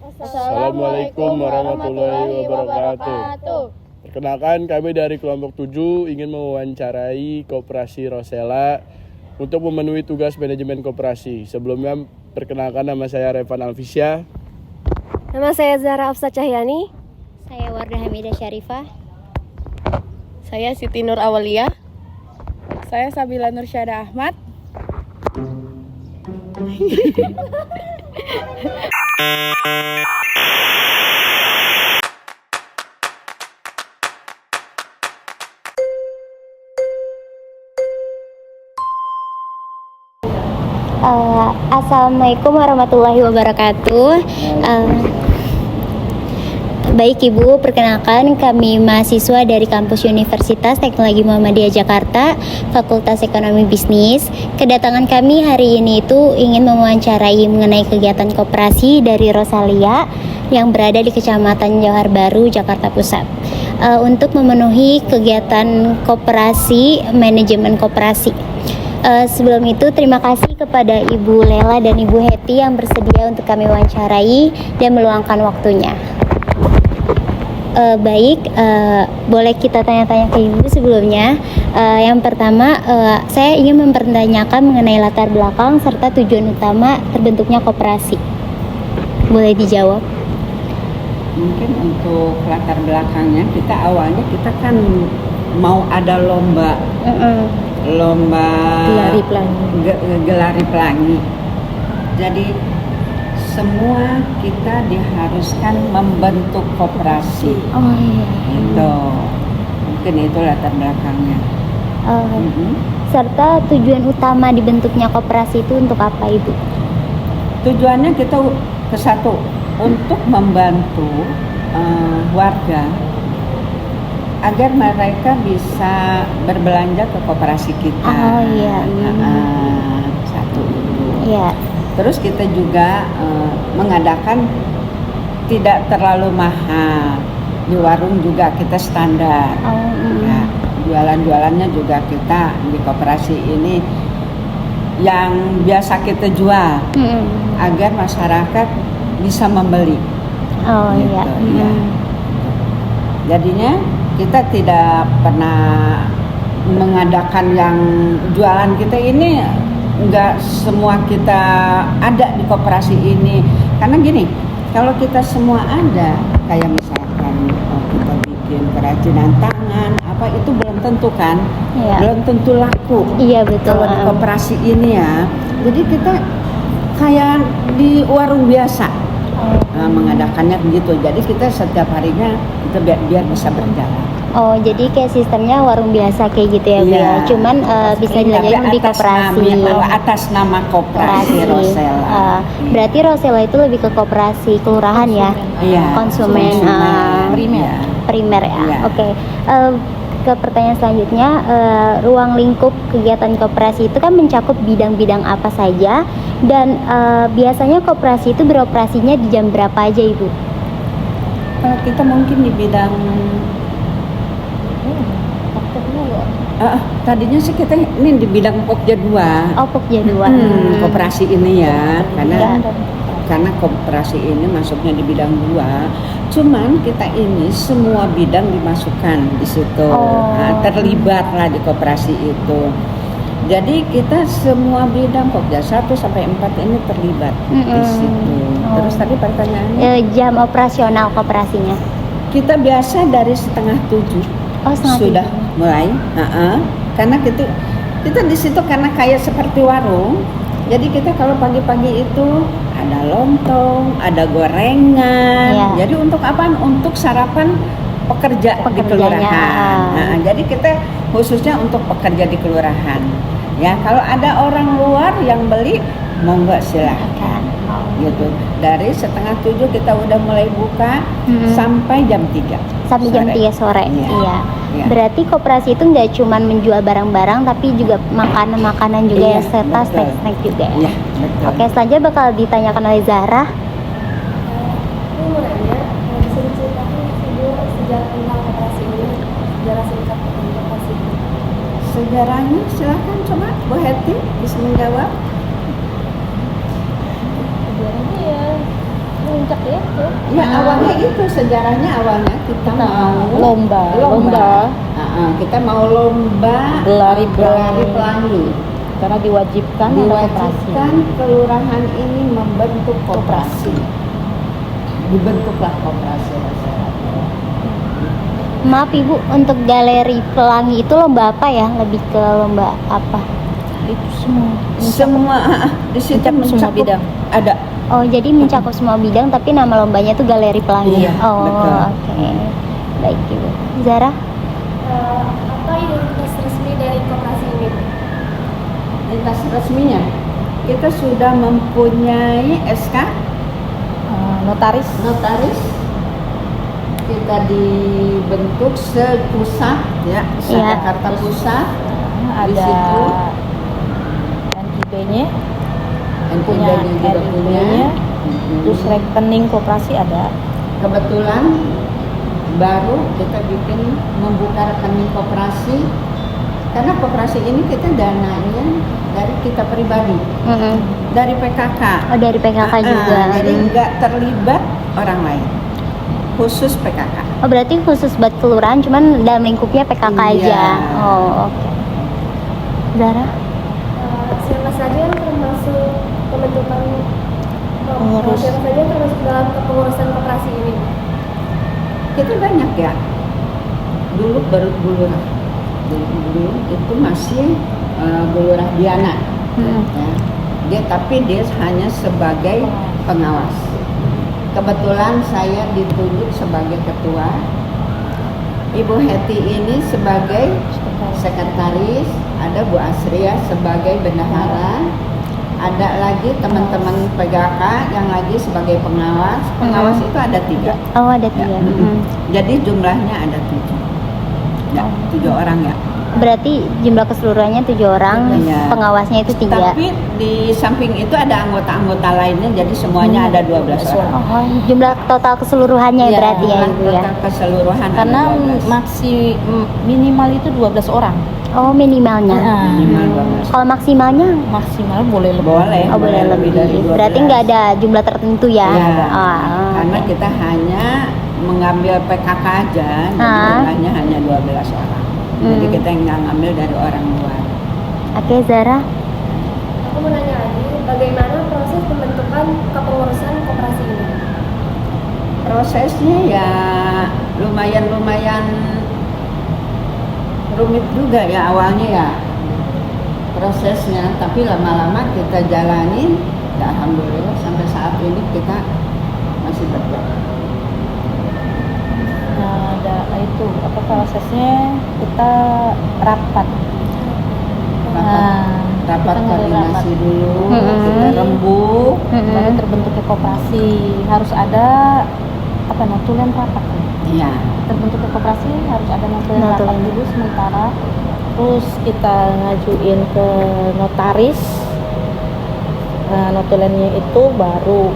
Assalamualaikum warahmatullahi wabarakatuh. Perkenalkan, kami dari kelompok 7 ingin mewawancarai Koperasi Rosella untuk memenuhi tugas manajemen koperasi. Sebelumnya, perkenalkan, nama saya Revan Alfisya. Nama saya Zahra Afsa Cahyani. Saya Wardah Hamidah Syarifah. Saya Siti Nur Awalia. Saya Sabila Nursyada Ahmad. Assalamualaikum warahmatullahi wabarakatuh. Baik Ibu, perkenalkan kami mahasiswa dari kampus Universitas Teknologi Muhammadiyah Jakarta, Fakultas Ekonomi Bisnis. Kedatangan kami hari ini itu ingin mewawancarai mengenai kegiatan koperasi dari Rosalia yang berada di Kecamatan Johar Baru, Jakarta Pusat. Untuk memenuhi kegiatan koperasi, manajemen koperasi. Sebelum itu terima kasih kepada Ibu Lela dan Ibu Heti yang bersedia untuk kami wawancarai dan meluangkan waktunya. Boleh kita tanya-tanya ke Ibu sebelumnya. Yang pertama, saya ingin mempertanyakan mengenai latar belakang serta tujuan utama terbentuknya koperasi. Boleh dijawab? Mungkin untuk latar belakangnya, awalnya kita kan mau ada lomba gelari pelangi. Jadi semua kita diharuskan membentuk koperasi. Itu mungkin itu latar belakangnya. Serta tujuan utama dibentuknya koperasi itu untuk apa Ibu? Tujuannya kita ke satu, untuk membantu warga agar mereka bisa berbelanja ke koperasi kita. Satu itu. Iya. Terus kita juga mengadakan tidak terlalu mahal. Di warung juga kita standar. Jualan-jualannya juga kita di koperasi ini yang biasa kita jual agar masyarakat bisa membeli. Ya. Jadinya kita tidak pernah mengadakan yang jualan kita ini enggak semua kita ada di koperasi ini, karena gini, kalau kita semua ada kayak misalkan kita bikin kerajinan tangan apa itu belum tentu kan, belum tentu laku. Iya betul. Kalau di koperasi ini ya, jadi kita kayak di warung biasa mengadakannya begitu. Jadi kita setiap harinya kita biar bisa berjalan. Oh, jadi kayak sistemnya warung biasa kayak gitu ya, Bu ya. Cuman bisa dilakukan di koperasi. Atas nama koperasi Rosella. Berarti Rosella itu lebih ke koperasi kelurahan ya? Iya. Konsumen primer ya. Oke. Ke pertanyaan selanjutnya, ruang lingkup kegiatan koperasi itu kan mencakup bidang-bidang apa saja, dan biasanya koperasi itu beroperasinya di jam berapa aja Ibu? Kita mungkin di bidang tadinya sih kita ini di bidang Pokja 2. Oh, Pokja 2. Koperasi ini ya, karena koperasi ini masuknya di bidang 2. Cuman kita ini semua bidang dimasukkan di situ. Terlibatlah di koperasi itu. Jadi kita semua bidang Pokja 1 sampai 4 ini terlibat di situ. Terus tadi pertanyaannya? Jam operasional koperasinya? Kita biasa dari 6:30. Sudah mulai, karena kita di situ karena kayak seperti warung. Jadi kita kalau pagi-pagi itu ada lontong, ada gorengan. Jadi untuk apaan? Untuk sarapan pekerja di kelurahan. Jadi kita khususnya untuk pekerja di kelurahan. Ya, kalau ada orang luar yang beli, monggo silahkan. Gitu. Dari 6:30 kita udah mulai buka sampai jam 3. Sampai jam 3 sore. Iya. Berarti koperasi itu nggak cuma menjual barang-barang, tapi juga makanan-makanan juga ya, serta snack-snack juga ya. Oke, selanjutnya bakal ditanyakan oleh Zahra. Bisa diceritakan sejarah tentang koperasi ini, sejarah singkat tentang koperasi ini? Sejarahnya silahkan coba Bu Heti bisa menjawab. Sejarahnya ya puncak itu. Ya awalnya itu sejarahnya awalnya kita mau lomba. Kita mau lomba Gelari pelangi. Karena diwajibkan kelurahan ini membentuk koperasi. Dibentuklah koperasi Rosella. Maaf Ibu, untuk galeri pelangi itu lomba apa ya? Lebih ke lomba apa? Itu semua Di situ semua mencakup bidang. Ada. Oh, jadi mencakup semua bidang tapi nama lombanya itu galeri pelangi. Iya, Oh, betul. oke. Baik Ibu. Zara? Apa identitas resmi dari koperasi ini? Identitas resminya kita sudah mempunyai SK Notaris. Kita dibentuk sepusat ya, Iya. Jakarta Pusat. Di Ada situ NIB-nya, punya juga punya. NIB-nya, terus rekening koperasi ada. Kebetulan baru kita membuka rekening koperasi karena koperasi ini kita dananya dari kita pribadi, dari PKK. Oh, dari PKK juga. Jadi nggak terlibat orang lain, khusus PKK. Oh, berarti khusus buat kelurahan cuman dalam lingkupnya PKK Iya. aja. Oh, oke. Zara? Siapa saja yang termasuk pembentukan Pengurus. siapa saja yang termasuk dalam kepengurusan koperasi ini? Kita banyak ya. Dulu baru Bu Lurah. Jadi dulu itu masih Bu Lurah Diana. Ya. Tapi dia hanya sebagai pengawas. Kebetulan saya ditunjuk sebagai ketua. Ibu Heti ini sebagai sekretaris, ada Bu Asria sebagai bendahara, ada lagi teman-teman PKK yang lagi sebagai pengawas. Pengawas itu ada 3. Oh, ada 3. Jadi jumlahnya ada 7. Ya, 7 orang ya. Berarti jumlah keseluruhannya 7 orang, Iya. pengawasnya itu 3. Tapi di samping itu ada anggota-anggota lainnya, jadi semuanya ada 12 orang. Oh, jumlah total keseluruhannya Iya, berarti ya Ibu ya. Total keseluruhan Karena ada 12. minimal itu 12 orang. Oh, minimalnya. Minimal 12. Kalau maksimalnya? Maksimal boleh lebih. Boleh. Oh, boleh lebih. dari 12. Berarti nggak ada jumlah tertentu ya? Ya, Oh, karena oke. kita hanya mengambil PKK aja, jadi jumlahnya hanya 12 orang. Jadi kita nggak ngambil dari orang luar. Oke, Zara. Aku mau nanya lagi, bagaimana proses pembentukan kepengurusan koperasi ini? Prosesnya ya lumayan rumit juga ya awalnya ya prosesnya, tapi lama-lama kita jalanin, ya alhamdulillah sampai saat ini kita masih berjalan. Nah, ada itu apa prosesnya, kita rapat. Rapat kita koordinasi dulu, Mm-mm. kita rembuk. Baru terbentuknya koperasi harus ada apa notulen rapat. Iya. Terbentuknya koperasi harus ada notulen rapat Notulen. dulu sementara. Terus kita ngajuin ke notaris. Nah, notulennya itu baru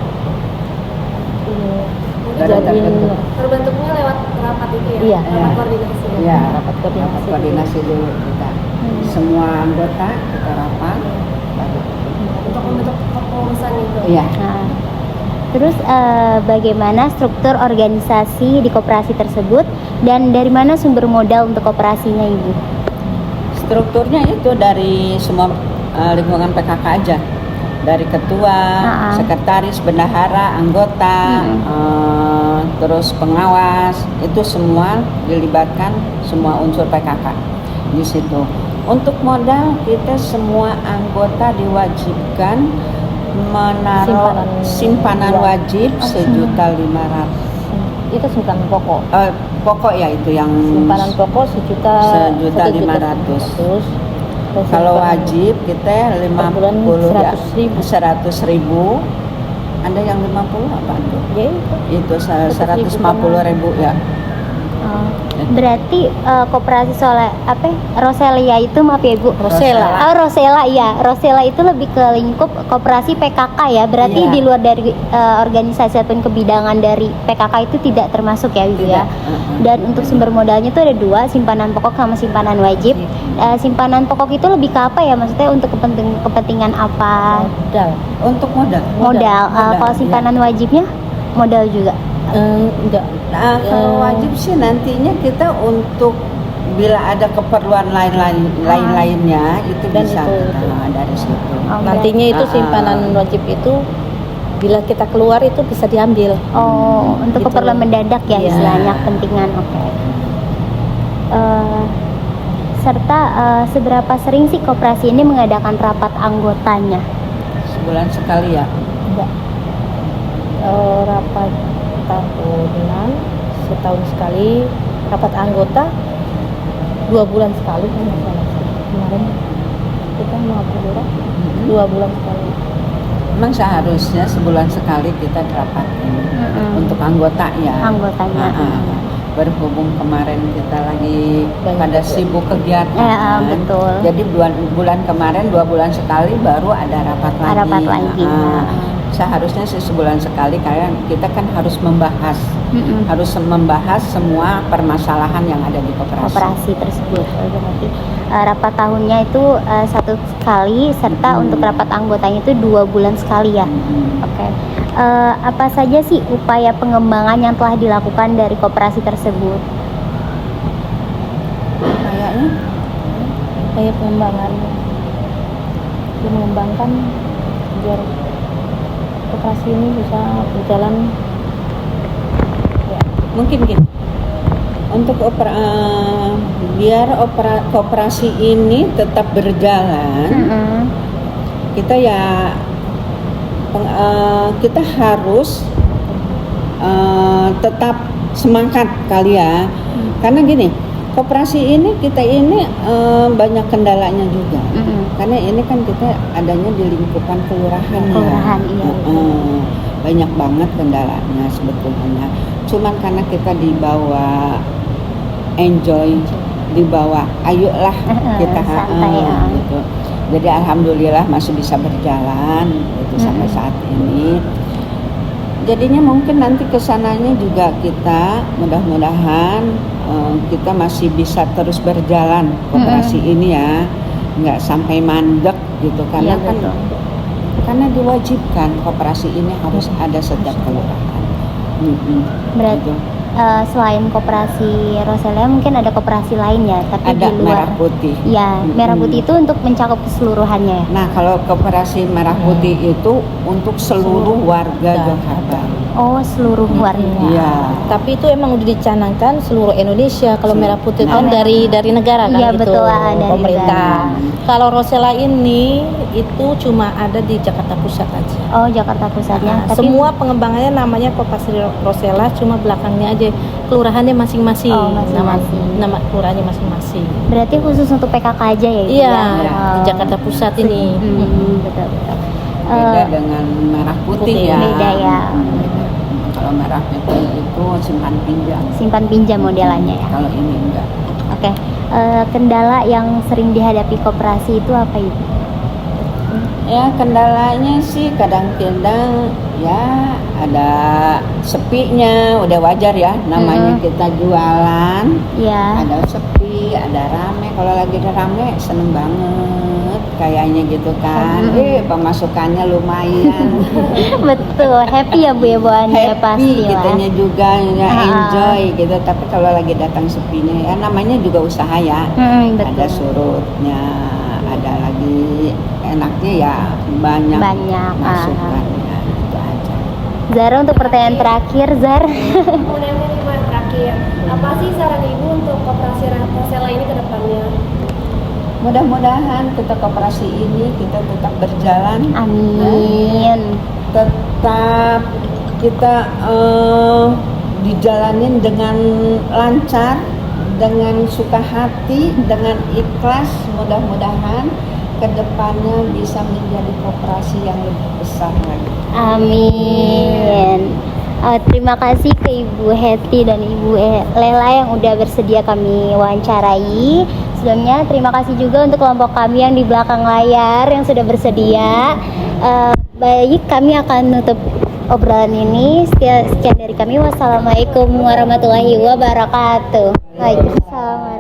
Baru jadiin terbentuk. Terbentuknya lewat rapat itu ya? Iya. Rapat koordinasi. Iya, rapat koordinasi rapat koordinasi dulu kita. Semua anggota kita rapat. baru. Untuk membentuk kepengurusan itu. Iya. Nah, terus bagaimana struktur organisasi di koperasi tersebut dan dari mana sumber modal untuk koperasinya Ibu? Strukturnya itu dari semua lingkungan PKK aja. Dari ketua, sekretaris, bendahara, anggota, terus pengawas, itu semua dilibatkan semua unsur PKK di situ. Untuk modal kita semua anggota diwajibkan menaruh simpanan wajib 1.500.000. itu simpanan pokok. Pokok ya itu yang Simpanan pokok 1.500.000. Terus Kalau wajib kita 50 ya, 100.000. 100.000. Ada yang 50 apa tuh? Ya Itu 150.000 ya. Berarti koperasi Roselia itu maaf ya Ibu. Rosella. Oh, Rosella iya. Rosella itu lebih ke lingkup koperasi PKK ya. Berarti Iya. di luar dari organisasi ataupun kebidangan dari PKK itu tidak termasuk ya Ibu ya. Dan untuk sumber modalnya itu ada 2, simpanan pokok sama simpanan wajib. Simpanan pokok itu lebih ke apa ya? Maksudnya untuk kepentingan apa? Modal. Untuk modal. Modal. Kalau iya. simpanan wajibnya? modal juga? Enggak. Nah, kalau wajib sih nantinya kita untuk bila ada keperluan lain-lainnya itu Dan bisa itu. kita dari situ. Oh, Nantinya itu simpanan wajib itu bila kita keluar itu bisa diambil. Oh, untuk Gitu. keperluan mendadak ya Iya. istilahnya, kepentingan. Oke. Serta seberapa sering sih koperasi ini mengadakan rapat anggotanya? Sebulan sekali ya. Enggak. Rapat tahunan, setahun sekali. Rapat anggota 2 bulan sekali kan masalah sih. Kemarin kita mau berapa? 2 bulan sekali. Memang seharusnya sebulan sekali kita rapat untuk anggota ya. Anggotanya. Berhubung kemarin kita lagi pada sibuk kegiatan. Ya, betul. Jadi bulan kemarin 2 bulan sekali baru ada rapat lagi. Rapat lagi. Seharusnya sih sebulan sekali karena kita kan harus membahas semua permasalahan yang ada di Koperasi tersebut. Berarti rapat tahunnya itu 1 kali, serta untuk rapat anggotanya itu 2 bulan sekali ya. Oke. Apa saja sih upaya pengembangan yang telah dilakukan dari koperasi tersebut? Kayaknya Kayak pengembangan, mengembangkan biar koperasi ini bisa berjalan. Ya. mungkin gitu. Untuk biar koperasi ini tetap berjalan, kita ya kita harus tetap semangat kali ya. Karena gini, koperasi ini kita ini banyak kendalanya juga. Karena ini kan kita adanya di lingkupan kelurahan ya. Kelurahan, iya. Banyak banget kendalanya sebetulnya. Cuman karena kita dibawa enjoy, dibawa ayolah kita santai ya. gitu. Jadi alhamdulillah masih bisa berjalan gitu sampai saat ini. Jadinya mungkin nanti kesananya juga kita mudah-mudahan kita masih bisa terus berjalan koperasi ini ya, nggak sampai mandek gitu karena Iya, kan betul. karena diwajibkan koperasi ini harus ada setiap kelurahan. Berarti Gitu. selain koperasi Roselia mungkin ada koperasi lain ya, tapi Ada di luar. Merah Putih. Ya, Merah Putih itu untuk mencakup keseluruhannya ya. Nah, kalau koperasi Merah Putih itu untuk seluruh warga Jakarta. Oh, seluruh warga. Iya. Tapi itu emang udah dicanangkan seluruh Indonesia. Kalau Merah Putih kan Nah. dari negara kan Iya, itu betul, dari pemerintah. Kalau Rosella ini itu cuma ada di Jakarta Pusat aja. Oh, Jakarta Pusatnya. Nah, semua pengembangannya namanya Koperasi Rosella, cuma belakangnya aja kelurahannya masing-masing. Oh, masing-masing. Nama kelurahannya masing-masing. Berarti khusus untuk PKK aja ya? Ibu, Iya, ya? di Jakarta Pusat ini. Betul. Beda dengan Merah Putih ya. Beda ya. Kalau Merah Putih itu simpan pinjam. Simpan pinjam modelannya ya. Kalau ini enggak. Oke. Kendala yang sering dihadapi koperasi itu apa Ibu? Ya kendalanya sih kadang-kadang ya ada sepinya, udah wajar ya namanya kita jualan. Iya. Ada sepi, ada rame. Kalau lagi ada rame seneng banget kayaknya gitu kan. Pemasukannya lumayan. Betul. Happy ya Bu ya bawaannya pasti Happy lah. kitanya juga ya enjoy gitu. Tapi kalau lagi datang sepinya ya namanya juga usaha ya. Betul. Ada surutnya, ada lagi enaknya ya banyak masukannya itu aja. Zara, untuk pertanyaan terakhir, Zar. Kemudian nih Bu, yang terakhir, apa sih saran Ibu untuk koperasi Rosella ini ke depannya? Mudah-mudahan kita koperasi ini kita tetap berjalan. Amin. Tetap kita dijalanin dengan lancar, dengan suka hati, dengan ikhlas. Mudah-mudahan kedepannya bisa menjadi koperasi yang lebih besar lagi. Amin. Terima kasih ke Ibu Hetty dan Ibu Lela yang udah bersedia kami wawancarai. Sebelumnya terima kasih juga untuk kelompok kami yang di belakang layar yang sudah bersedia. Baik, kami akan nutup obrolan ini. Sekian dari kami. Wassalamualaikum warahmatullahi wabarakatuh. Waalaikumsalam.